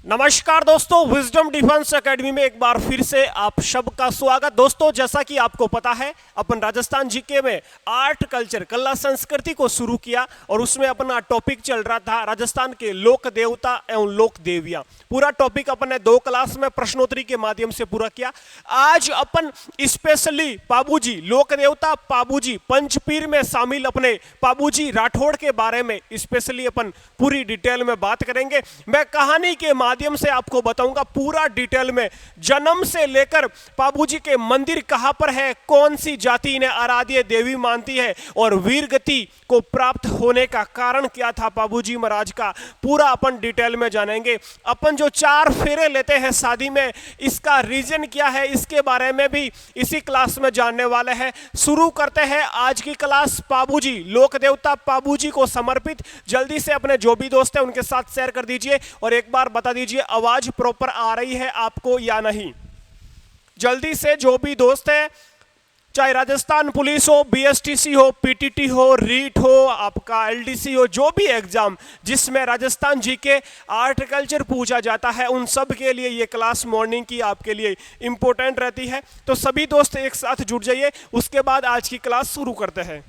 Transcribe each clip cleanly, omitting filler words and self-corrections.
नमस्कार दोस्तों, wisdom defence academy में एक बार फिर से आप सबका स्वागत। दोस्तों, जैसा कि आपको पता है, अपन राजस्थान जीके में आर्ट कल्चर कला संस्कृति को शुरू किया और उसमें अपना टॉपिक चल रहा था राजस्थान के लोक देवता एवं लोक देवियां। पूरा टॉपिक अपन ने 2 क्लास में प्रश्नोत्तरी के माध्यम से पूरा किया। आज अपन स्पेशली पाबूजी लोक देवता पाबूजी पंचपीर में शामिल अपने पाबूजी राठौड़ के बारे में स्पेशली अपन पूरी डिटेल में बात करेंगे। मैं कहानी के माध्यम से आपको बताऊंगा पूरा डिटेल में, जन्म से लेकर पाबूजी के मंदिर कहां पर है, कौन सी जाति ने आराध्य देवी मानती है और वीर गति को प्राप्त होने का कारण क्या था पाबूजी महाराज का, पूरा अपन डिटेल में जानेंगे। अपन जो 4 फेरे लेते हैं शादी में, इसका रीजन क्या है, इसके बारे में भी इसी क्लास में जानने वाले हैं। शुरू करते हैं आज की क्लास पाबूजी लोक देवता पाबूजी को समर्पित। जल्दी से अपने जो भी दोस्त हैं उनके साथ शेयर कर दीजिए और एक बार बता दीजिए आवाज प्रॉपर आ रही है आपको या नहीं। जल्दी से जो भी दोस्त है, चाहे राजस्थान पुलिस हो, बीएसटीसी हो, पीटीटी हो, रीट हो, आपका एलडीसी हो, जो भी एग्जाम जिसमें राजस्थान जीके आर्ट कल्चर पूछा जाता है, उन सब के लिए ये क्लास मॉर्निंग की आपके लिए इंपॉर्टेंट रहती है। तो सभी दोस्त एक साथ जुड़ जाइए, उसके बाद आज की क्लास शुरू करते हैं।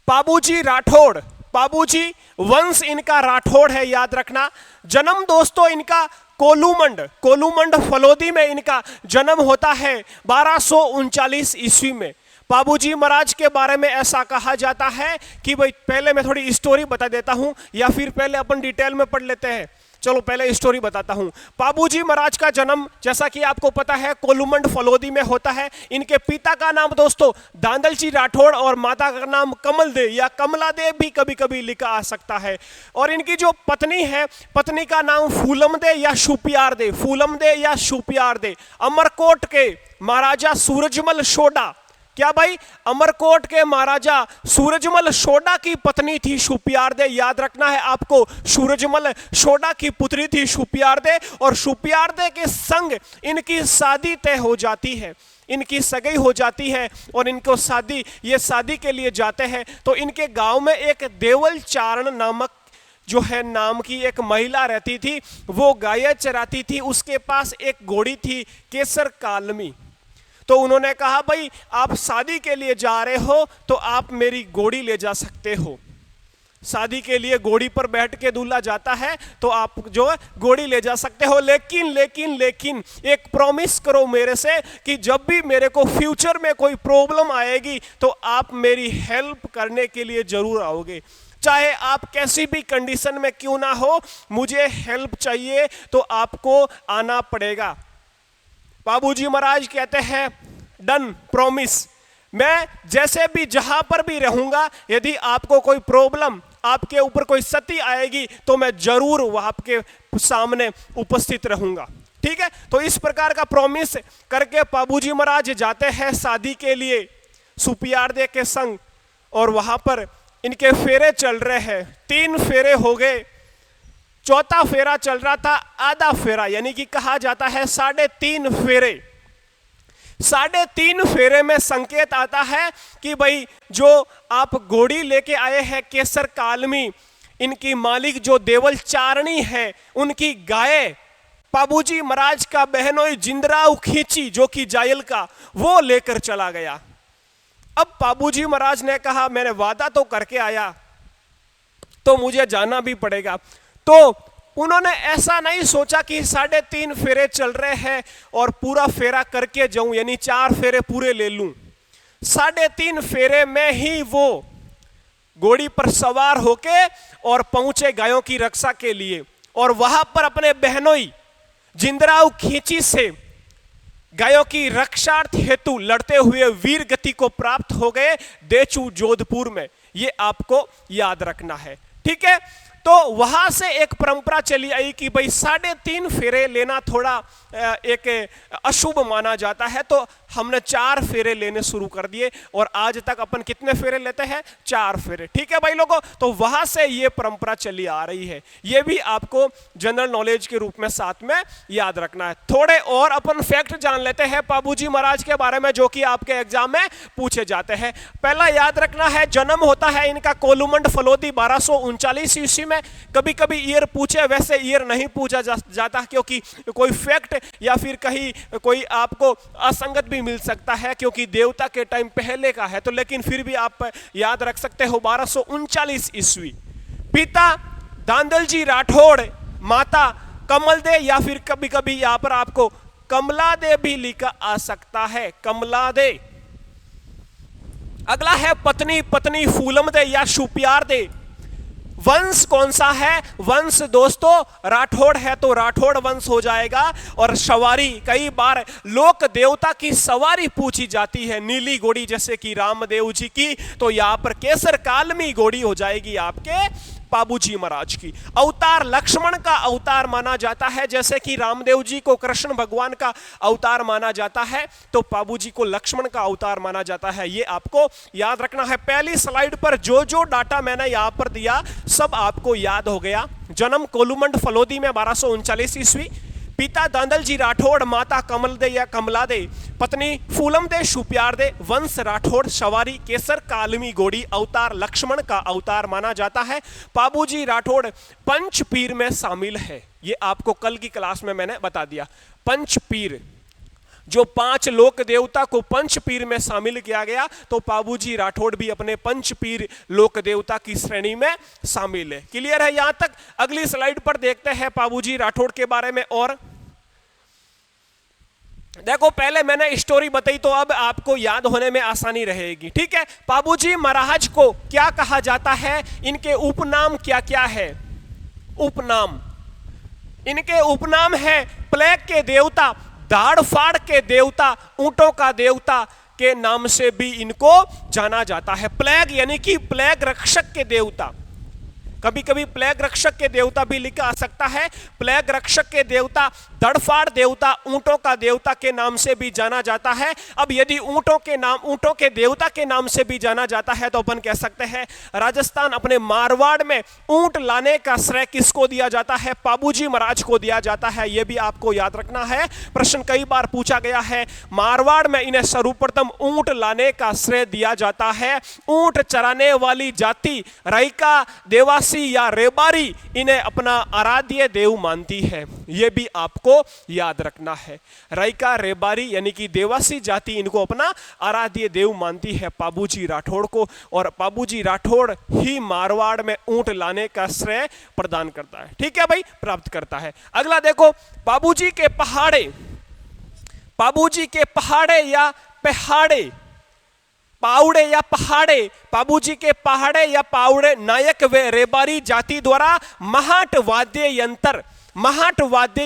पाबूजी राठौड़, पाबूजी वंश इनका राठौड़ है, याद रखना। जन्म दोस्तों इनका कोलूमंड फलोदी में इनका जन्म होता है 1239 ईस्वी में। पाबूजी महाराज के बारे में ऐसा कहा जाता है कि भाई, पहले मैं थोड़ी स्टोरी बता देता हूं या फिर पहले अपन डिटेल में पढ़ लेते हैं। चलो पहले स्टोरी बताता हूं। पाबूजी महाराज का जन्म जैसा कि आपको पता है कोलूमंड फलोदी में होता है। इनके पिता का नाम दोस्तों दांदलजी राठौड़ और माता का नाम कमल दे या कमला दे भी कभी कभी लिखा आ सकता है। और इनकी जो पत्नी है, पत्नी का नाम फूलम दे या शुपियार दे, फूलम दे या शुपियार दे। अमरकोट के महाराजा सूरजमल सोडा, क्या भाई, अमरकोट के महाराजा सूरजमल सोडा की पत्नी थी शुपियार दे। याद रखना है आपको, सूरजमल सोडा की पुत्री थी शुपियार दे और शुपियार दे के संग इनकी शादी तय हो जाती है, इनकी सगाई हो जाती है और इनको ये शादी के लिए जाते हैं। तो इनके गांव में एक देवल चारण नामक जो है नाम की एक महिला रहती थी, वो गाय चराती थी। उसके पास एक घोड़ी थी केसर कालमी। तो उन्होंने कहा, भाई आप शादी के लिए जा रहे हो तो आप मेरी घोड़ी ले जा सकते हो। शादी के लिए घोड़ी पर बैठ के दूल्हा जाता है तो आप जो है घोड़ी ले जा सकते हो, लेकिन एक प्रॉमिस करो मेरे से कि जब भी मेरे को फ्यूचर में कोई प्रॉब्लम आएगी तो आप मेरी हेल्प करने के लिए जरूर आओगे। चाहे आप कैसी भी कंडीशन में क्यों ना हो, मुझे हेल्प चाहिए तो आपको आना पड़ेगा। पाबूजी महाराज कहते हैं, डन, प्रॉमिस, मैं जैसे भी जहां पर भी रहूंगा, यदि आपको कोई प्रॉब्लम, आपके ऊपर कोई सती आएगी तो मैं जरूर आपके सामने उपस्थित रहूंगा। ठीक है, तो इस प्रकार का प्रॉमिस करके पाबूजी महाराज जाते हैं शादी के लिए सुपियार दे के संग। और वहां पर इनके फेरे चल रहे हैं, 3 फेरे हो गए, 4था फेरा चल रहा था, आधा फेरा यानी कि कहा जाता है 3.5 फेरे। 3.5 फेरे में संकेत आता है कि भाई जो आप घोड़ी लेके आए हैं केसर कालमी, इनकी मालिक जो देवल चारणी है, उनकी गाय पाबूजी महाराज का बहनोई जिंदराव खींची जो कि जायल का, वो लेकर चला गया। अब पाबूजी महाराज ने कहा, मैंने वादा तो करके आया तो मुझे जाना भी पड़ेगा। तो उन्होंने ऐसा नहीं सोचा कि 3.5 फेरे चल रहे हैं और पूरा फेरा करके जाऊं, यानी 4 फेरे पूरे ले लूं। 3.5 फेरे में ही वो घोड़ी पर सवार होके और पहुंचे गायों की रक्षा के लिए और वहां पर अपने बहनोई जिंदराव खींची से गायों की रक्षार्थ हेतु लड़ते हुए वीर गति को प्राप्त हो गए देचू जोधपुर में। ये आपको याद रखना है, ठीक है। तो वहां से एक परंपरा चली आई कि भाई 3.5 फेरे लेना थोड़ा एक अशुभ माना जाता है, तो हमने 4 फेरे लेने शुरू कर दिए और आज तक अपन कितने फेरे लेते हैं? 4 फेरे। ठीक है भाई लोगों, तो वहां से ये परंपरा चली आ रही है। ये भी आपको जनरल नॉलेज के रूप में साथ में याद रखना है। थोड़े और अपन फैक्ट जान लेते हैं बाबूजी महाराज के बारे में, जो कि आपके एग्जाम में पूछे जाते हैं। पहला याद रखना है, जन्म होता है इनका कोलूमंड फलोदी 1239 ईस्वी में। कभी कभी ईयर पूछे, वैसे ईयर नहीं पूछा जाता क्योंकि कोई फैक्ट या फिर कहीं कोई आपको असंगत भी मिल सकता है, क्योंकि देवता के टाइम पहले का है। तो लेकिन फिर भी आप याद रख सकते हो 1239 ईस्वी। पिता दांदल जी राठौड़, माता कमल दे, या फिर कभी कभी यहां पर आपको कमला दे भी लिखा आ सकता है, कमला दे। अगला है पत्नी, पत्नी फूलम दे या शुपियार दे। वंश कौन सा है? वंश दोस्तों राठौड़ है तो राठौड़ वंश हो जाएगा। और सवारी, कई बार लोक देवता की सवारी पूछी जाती है, नीली घोड़ी जैसे कि रामदेव जी की, तो यहां पर केसर कालमी घोड़ी हो जाएगी आपके बाबूजी महाराज की। अवतार लक्ष्मण का अवतार माना जाता है, जैसे कि रामदेव जी को कृष्ण भगवान का अवतार माना जाता है, तो बाबूजी को लक्ष्मण का अवतार माना जाता है। ये आपको याद रखना है। पहली स्लाइड पर जो जो डाटा मैंने यहां पर दिया सब आपको याद हो गया। जन्म कोलूमंड फलोदी में 1239 ईस्वी। पिता दांदल जी राठौड़, माता कमल दे या कमला दे, पत्नी फूलम दे शुपियार दे, वंश राठौड़, सवारी केसर कालमी घोड़ी, अवतार लक्ष्मण का अवतार माना जाता है। बाबूजी राठौड़ पंच पीर में शामिल है। ये आपको कल की क्लास में मैंने बता दिया। पंच पीर, जो 5 लोक देवता को पंच पीर में शामिल किया गया, तो बाबूजी राठौड़ भी अपने पंच पीर लोक देवता की श्रेणी में शामिल है। क्लियर है यहां तक? अगली स्लाइड पर देखते हैं बाबूजी राठौड़ के बारे में। और देखो, पहले मैंने स्टोरी बताई तो अब आपको याद होने में आसानी रहेगी। ठीक है, बाबूजी महाराज को क्या कहा जाता है? इनके उपनाम क्या क्या है? उपनाम, इनके उपनाम है प्लेग के देवता, दाढ़ फाड़ के देवता, ऊंटों का देवता के नाम से भी इनको जाना जाता है। प्लेग यानी कि प्लेग रक्षक के देवता। कभी कभी प्लेग रक्षक के देवता भी लिखा आ सकता है। प्लेग रक्षक के देवता, दड़फाड़ देवता, ऊंटों का देवता के नाम से भी जाना जाता है। अब यदि ऊंटों के देवता के नाम से भी जाना जाता है तो अपन कह सकते हैं राजस्थान अपने मारवाड़ में ऊंट लाने का श्रेय किसको दिया जाता है? बाबूजी महाराज को दिया जाता है। यह भी आपको याद रखना है, प्रश्न कई बार पूछा गया है। मारवाड़ में इन्हें सर्वप्रथम ऊंट लाने का श्रेय दिया जाता है। ऊंट चराने वाली जाति राइका, देवासी या रेबारी इन्हें अपना आराध्य देव मानती है। यह भी आपको याद रखना है। राइका, रेबारी यानी कि देवासी जाति इनको अपना आराध्य देव मानती है बाबूजी राठौड़ को, और बाबूजी राठौड़ ही मारवाड़ में ऊंट लाने का श्रेय प्रदान करता है। ठीक है भाई, प्राप्त करता है। अगला देखो, बाबूजी के पहाड़े, बाबूजी के पहाड़े या पहाड़े, पाउड़े या पहाड़े, बाबूजी के पहाड़े या पाउड़े नायक व रेबारी जाति द्वारा महाट वाद्य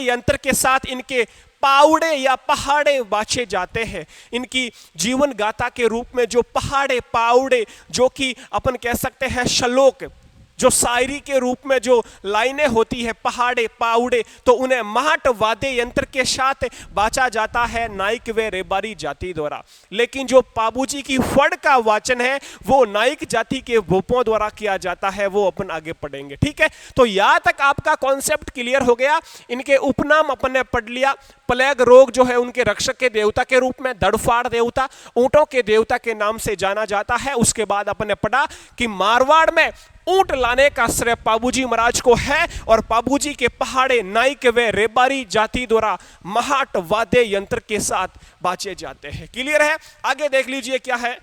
यंत्र के साथ इनके पाउड़े या पहाड़े बाचे जाते हैं। इनकी जीवन गाथा के रूप में जो पहाड़े पाउड़े, जो कि अपन कह सकते हैं श्लोक, जो शायरी के रूप में जो लाइनें होती है पहाड़े पाउड़े, तो उन्हें महाट वाद्य यंत्र के साथ बाचा जाता है नाइक व रेबारी जाति द्वारा। लेकिन जो बाबूजी की फड़ का वाचन है वो नाइक जाति के भूपों द्वारा किया जाता है, वो अपन आगे पढ़ेंगे। ठीक है, तो यहां तक आपका कॉन्सेप्ट क्लियर हो गया। इनके उपनाम अपन ने पढ़ लिया। प्लेग रोग जो है उनके रक्षक के देवता के रूप में, दड़फाड़ देवता, ऊंटों के देवता के नाम से जाना जाता है। उसके बाद अपन ने पढ़ा कि मारवाड़ में ऊंट लाने का श्रेय बाबूजी महाराज को है, और बाबूजी के पहाड़े नाइक व रेबारी जाति द्वारा महाट वाद्य यंत्र के साथ बाचे जाते हैं। क्लियर है? आगे देख लीजिए क्या है।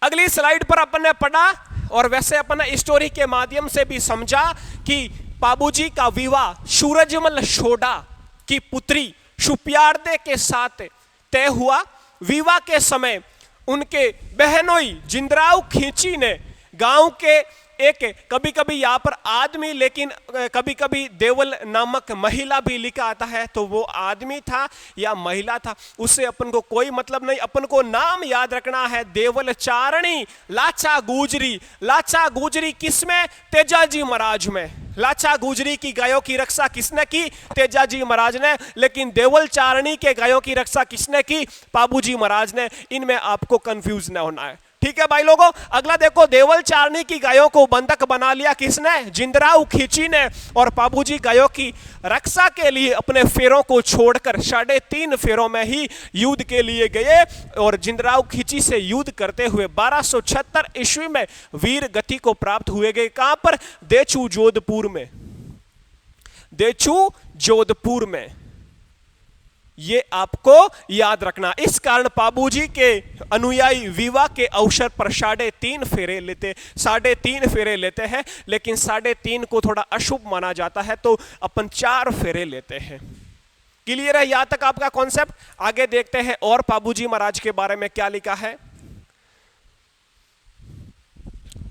अगली स्लाइड पर अपन ने पढ़ा, और वैसे अपन ने स्टोरी के माध्यम से भी समझा कि बाबूजी का विवाह सूरजमल सोडा की पुत्री शुपियारदे के साथ तय हुआ। विवाह के समय उनके बहनोई जिंदराव खींची ने गांव के एक, कभी कभी यहाँ पर आदमी, लेकिन कभी कभी देवल नामक महिला भी लिखा आता है, तो वो आदमी था या महिला था उससे अपन को कोई मतलब नहीं। अपन को नाम याद रखना है, देवल चारणी लाचा गुजरी। लाचा गुजरी किसमें? तेजाजी महाराज में। लाचा गुजरी की गायों की रक्षा किसने की? तेजाजी महाराज ने। लेकिन देवल चारणी के गायों की रक्षा किसने की? पाबूजी महाराज ने। इनमें आपको कंफ्यूज ना होना है, ठीक है भाई लोगों। अगला देखो, देवल चारणी की गायों को बंधक बना लिया किसने? जिंदराव खींची ने। और पाबूजी गायों की रक्षा के लिए अपने फेरों को छोड़कर 3.5 फेरों में ही युद्ध के लिए गए और जिंदराव खींची से युद्ध करते हुए 1276 ईस्वी में वीर गति को प्राप्त हुए गए। कहां पर? देचू जोधपुर में। देचू जोधपुर में, ये आपको याद रखना। इस कारण पाबूजी के अनुयायी विवाह के अवसर पर 3.5 फेरे लेते, 3.5 फेरे लेते हैं। लेकिन 3.5 को थोड़ा अशुभ माना जाता है, तो अपन 4 फेरे लेते हैं। क्लियर है यहां तक आपका कॉन्सेप्ट? आगे देखते हैं और पाबूजी महाराज के बारे में क्या लिखा है।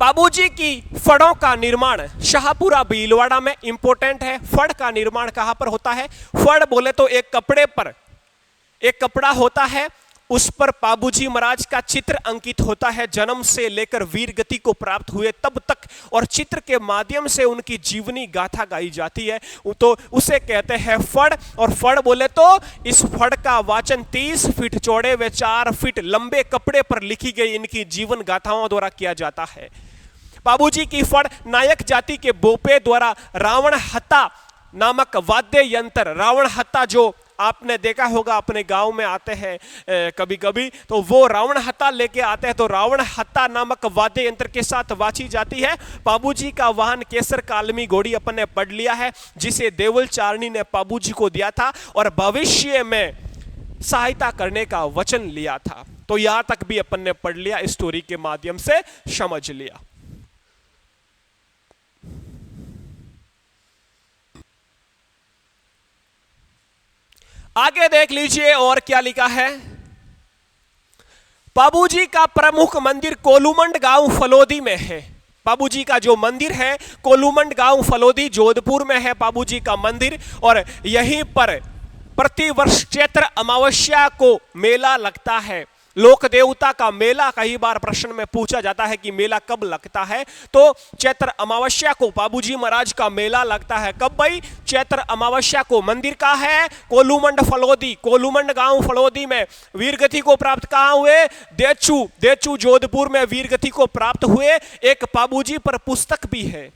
पाबूजी की फड़ों का निर्माण शाहपुरा भीलवाड़ा में इंपॉर्टेंट है। फड़ का निर्माण कहां पर होता है? फड़ बोले तो एक कपड़े पर, एक कपड़ा होता है, उस पर पाबूजी महाराज का चित्र अंकित होता है, जन्म से लेकर वीर गति को प्राप्त हुए तब तक, और चित्र के माध्यम से उनकी जीवनी गाथा गाई जाती है, तो उसे कहते हैं फड़। और फड़ बोले तो इस फड़ का वाचन 30 फीट चौड़े व 4 फीट लंबे कपड़े पर लिखी गई इनकी जीवन गाथाओं द्वारा किया जाता है। पाबूजी की फड़ नायक जाति के बोपे द्वारा रावण हत्ता नामक वाद्य यंत्र, रावण हत्ता जो आपने देखा होगा अपने गांव में आते हैं कभी कभी, तो वो रावण हत्ता लेके आते हैं, तो रावण हत्ता नामक वाद्य यंत्र के साथ वाची जाती है। पाबूजी का वाहन केसर कालमी घोड़ी अपन ने पढ़ लिया है, जिसे देवल चारणी ने पाबूजी को दिया था और भविष्य में सहायता करने का वचन लिया था। तो यहां तक भी अपन ने पढ़ लिया, स्टोरी के माध्यम से समझ लिया। आगे देख लीजिए और क्या लिखा है। पाबूजी का प्रमुख मंदिर कोलूमंड गांव फलोदी में है। पाबूजी का जो मंदिर है कोलूमंड गांव फलोदी जोधपुर में है पाबूजी का मंदिर, और यहीं पर प्रतिवर्ष चैत्र अमावस्या को मेला लगता है। लोक देवता का मेला कई बार प्रश्न में पूछा जाता है कि मेला कब लगता है, तो चैत्र अमावस्या को पाबूजी महाराज का मेला लगता है। कब भाई? चैत्र अमावस्या को। मंदिर का है कोलूमंड फलोदी, कोलूमंड गांव फलोदी में। वीरगति को प्राप्त कहां हुए? देचू जोधपुर में वीरगति को प्राप्त हुए। एक पाबूजी पर पुस्तक भी है,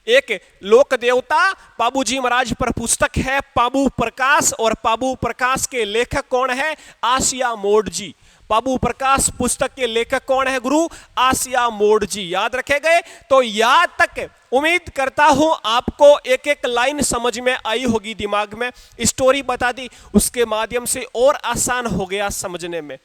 एक लोक देवता पाबूजी महाराज पर पुस्तक है, पाबू प्रकाश। और पाबू प्रकाश के लेखक कौन है? आसिया मोडजी। पाबू प्रकाश पुस्तक के लेखक कौन है गुरु? आसिया मोडजी। याद रखे गए? तो यहां तक उम्मीद करता हूं आपको एक एक लाइन समझ में आई होगी, दिमाग में स्टोरी बता दी, उसके माध्यम से और आसान हो गया समझने में।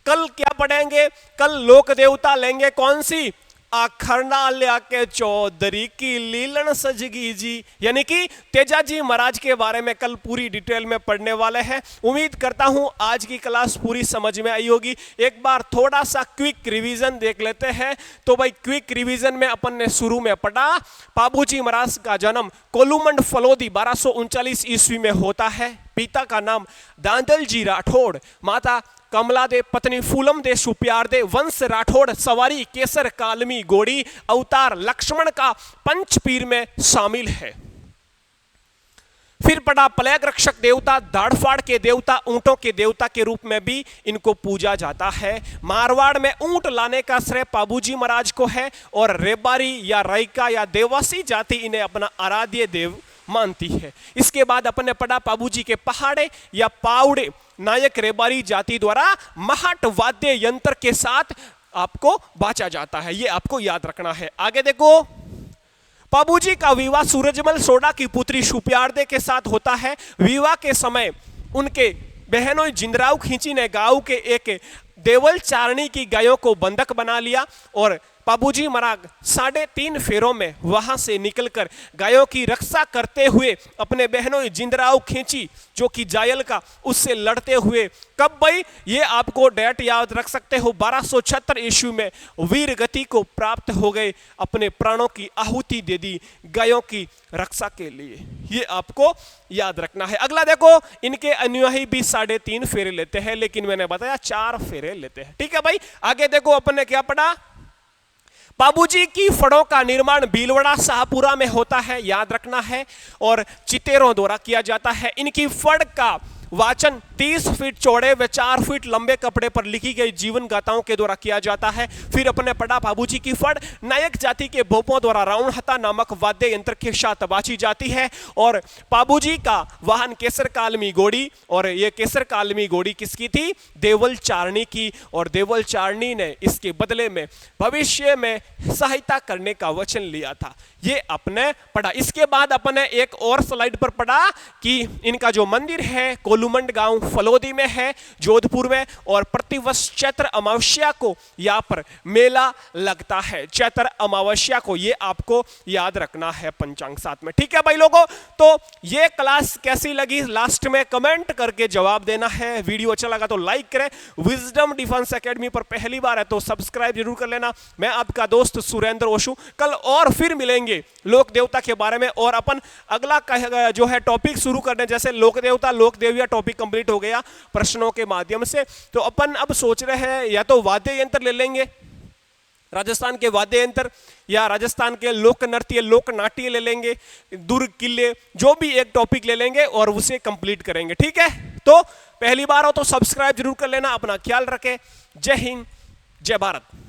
कल क्या पढ़ेंगे? कल लोक देवता लेंगे कौन सी? अखरना लिया के चौधरी की लीलन सजगी जी, यानी कि तेजाजी महाराज के बारे में कल पूरी डिटेल में पढ़ने वाले हैं। उम्मीद करता हूं आज की क्लास पूरी समझ में आई होगी। एक बार थोड़ा सा क्विक रिवीजन देख लेते हैं। तो भाई क्विक रिवीजन में अपन ने शुरू में पढ़ा पाबूजी महाराज का जन्म कोलूमंड फलोदी 1239 ईस्वी में होता है। पिता का नाम दांदल जी राठौड़, माता कमला दे, पत्नी फूलम दे सुप्यार दे, वंश राठौड़, सवारी केसर कालमी घोड़ी, अवतार लक्ष्मण का पंचपीर में शामिल है। फिर पढ़ा प्लेग रक्षक देवता, दाड़फाड़ के देवता, ऊंटों के देवता के रूप में भी इनको पूजा जाता है। मारवाड़ में ऊंट लाने का श्रेय पाबूजी महाराज को है, और रेबारी या रायका या देवासी जाति इन्हें अपना आराध्य देव मानती है। इसके बाद अपन ने पढ़ा पाबूजी के पहाड़े या पावड़े नायक रेबारी जाति द्वारा महाट वाद्य यंत्र के साथ आपको बाचा जाता है, ये आपको याद रखना है। आगे देखो, पाबूजी का विवाह सूरजमल सोडा की पुत्री सुप्यारदे के साथ होता है। विवाह के समय उनके बहनों जिंदराव खींची ने गांव के एक देवल चारणी की गायों को बंधक बना लिया, और पाबूजी महाराज 3.5 फेरों में वहां से निकलकर गायों की रक्षा करते हुए अपने बहनों जिंदराव खींची जो कि जायल का, उससे लड़ते हुए कब भाई? ये आपको डेट याद रख सकते हो, 1276 ईस्वी में वीर गति को प्राप्त हो गए, अपने प्राणों की आहुति दे दी गायों की रक्षा के लिए। ये आपको याद रखना है। अगला देखो, इनके अनुयायी भी 3.5 फेरे लेते हैं, लेकिन मैंने बताया 4 फेरे लेते हैं। ठीक है भाई, आगे देखो अपन ने क्या पढ़ा। बाबूजी की फड़ों का निर्माण भीलवाड़ा शाहपुरा में होता है, याद रखना है, और चितेरों द्वारा किया जाता है। इनकी फड़ का वाचन 30 फीट चौड़े व 4 फीट लंबे कपड़े पर लिखी गई जीवन गाथाओं के द्वारा किया जाता है। फिर अपने पढ़ा बाबूजी की फड़ नायक जाति के भोपों द्वारा राउणहता नामक वाद्य यंत्र के साथ बाजी जाती है। और बाबूजी का वाहन केसर कालमी घोड़ी, और ये केसर कालमी घोड़ी किसकी थी? देवल चारणी की। और देवल चारणी ने इसके बदले में भविष्य में सहायता करने का वचन लिया था। ये अपने पढ़ा। इसके बाद अपने एक और स्लाइड पर पढ़ा कि इनका जो मंदिर है कोलूमंड गांव फलोदी में है, जोधपुर में, और प्रतिवर्ष चैत्र अमावस्या को यहाँ पर मेला लगता है। चैत्र अमावस्या को, ये आपको याद रखना है पंचांग साथ में। ठीक है भाई लोगों, तो ये क्लास कैसी लगी लास्ट में कमेंट करके जवाब देना है। वीडियो अच्छा लगा तो लाइक करें। विजडम डिफेंस एकेडमी पर पहली बार है तो सब्सक्राइब जरूर कर लेना। मैं आपका दोस्त सुरेंद्र ओशु, कल और फिर मिलेंगे लोक देवता के बारे में, और अपन अगला जो है टॉपिक शुरू करने, जैसे लोक देवता लोक देविया टॉपिक कंप्लीट हो गया प्रश्नों के माध्यम से, तो अपन अब सोच रहे हैं या तो वाद्य यंत्र ले लेंगे, राजस्थान के वाद्य यंत्र, या राजस्थान के लोक नृत्य लोक नाट्य ले लेंगे, दुर्ग किले, जो भी एक टॉपिक ले लेंगे और उसे कंप्लीट करेंगे। ठीक है, तो पहली बार हो तो सब्सक्राइब जरूर कर लेना। अपना ख्याल रखें। जय हिंद, जय भारत।